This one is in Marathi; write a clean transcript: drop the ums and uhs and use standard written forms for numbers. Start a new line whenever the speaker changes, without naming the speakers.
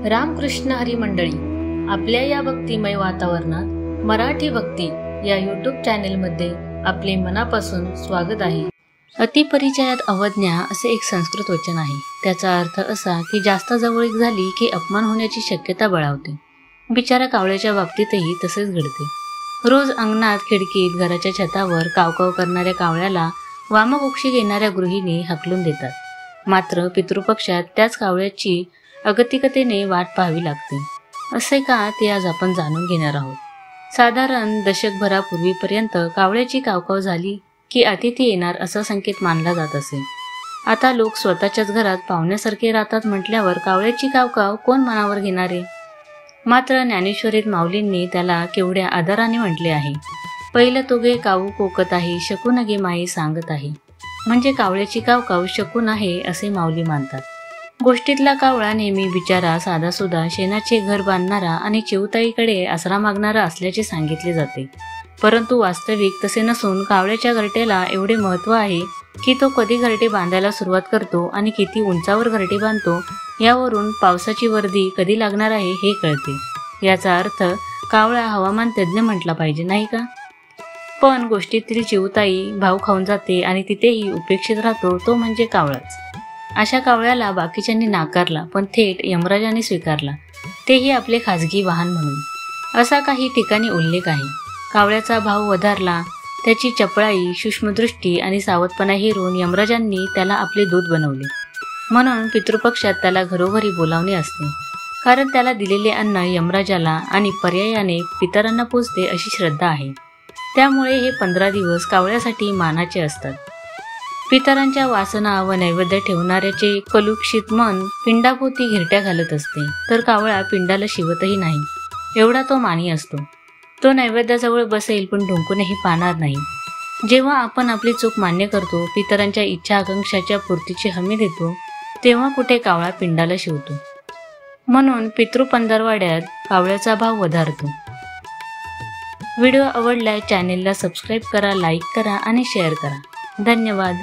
रामकृष्ण हरी मंडळी, आपल्या या भक्तिमय वातावरणात मराठी भक्ती या यूट्यूब चॅनेलमध्ये आपले मनापासून स्वागत आहे। अतिपरिचयात अवज्ञा असे एक संस्कृत वचन आहे। त्याचा अर्थ असा की जास्त जवळीक झाली की अपमान होण्याची शक्यता बळावते। बिचारा कावळ्याच्या बाबतीतही तसेच घडते। रोज अंगणात, खिडकीत, घराच्या छतावर कावकाव करणाऱ्या कावळ्याला वामकुक्षी घेणाऱ्या गृहिणी हाकलून देतात। मात्र पितृपक्षात त्याच कावळ्याची अगतिकतेने वाट पाहावी लागते। असे का ते आज आपण जाणून घेणार आहोत। साधारण दशकभरापूर्वीपर्यंत कावळ्याची कावकाव झाली की अतिथी येणार असा संकेत मानला जात असे। आता लोक स्वतःच्याच घरात पाहुण्यासारखे राहतात म्हटल्यावर कावळ्याची कावकाव कोण मनावर घेणारे। मात्र ज्ञानेश्वरीत माऊलींनी त्याला केवढ्या आदराने म्हटले आहे। पहिलं तुगे काऊ कोकत आहे, शकून गे माई सांगत आहे। म्हणजे कावळ्याची कावकाव शकून आहे असे माऊली मानतात। गोष्टीतला कावळा नेहमी बिचारा, साधासुधा, शेणाचे घर बांधणारा आणि चिऊताईकडे आसरा मागणारा असल्याचे सांगितले जाते। परंतु वास्तविक तसे नसून कावळ्याच्या घरट्याला एवढे महत्त्व आहे की तो कधी घरटे बांधायला सुरुवात करतो आणि किती उंचावर घरटे बांधतो यावरून पावसाची वर्दी कधी लागणार आहे हे कळते। याचा अर्थ कावळा हवामान तज्ज्ञ म्हटला पाहिजे, नाही का? पण गोष्टीतील चिऊताई भाव खाऊन जाते आणि तिथेही उपेक्षित राहतो तो म्हणजे कावळाच। अशा कावळ्याला बाकीच्यांनी नाकारला, पण थेट यमराजाने स्वीकारला, तेही आपले खाजगी वाहन म्हणून। असा काही ठिकाणी उल्लेख आहे। कावळ्याचा भाव वधारला, त्याची चपळाई, सूक्ष्मदृष्टी आणि सावधपणा हेरून यमराजांनी त्याला आपले दूत बनवले। म्हणून पितृपक्षात त्याला घरोघरी बोलावणे असते, कारण त्याला दिलेले अन्न यमराजाला आणि पर्यायाने पितरांना पोचते अशी श्रद्धा आहे। त्यामुळे हे 15 दिवस कावळ्यासाठी मानाचे असतात। पितरांच्या वासना व नैवेद्य ठेवणाऱ्याचे कलुषित मन पिंडाभोवती घिरट्या घालत असते, तर कावळा पिंडाला शिवतही नाही, एवढा तो मानी असतो। तो नैवेद्याजवळ बसेल पण ढुंकूनही पाहणार नाही। जेव्हा आपण आपली चूक मान्य करतो, पितरांच्या इच्छा आकांक्षाच्या पूर्तीची हमी देतो, तेव्हा कुठे कावळा पिंडाला शिवतो। म्हणून पितृपंधरवाड्यात कावळ्याचा भाव वधारतो। व्हिडिओ आवडल्यास चॅनेलला सबस्क्राईब करा, लाईक करा आणि शेअर करा। धन्यवाद।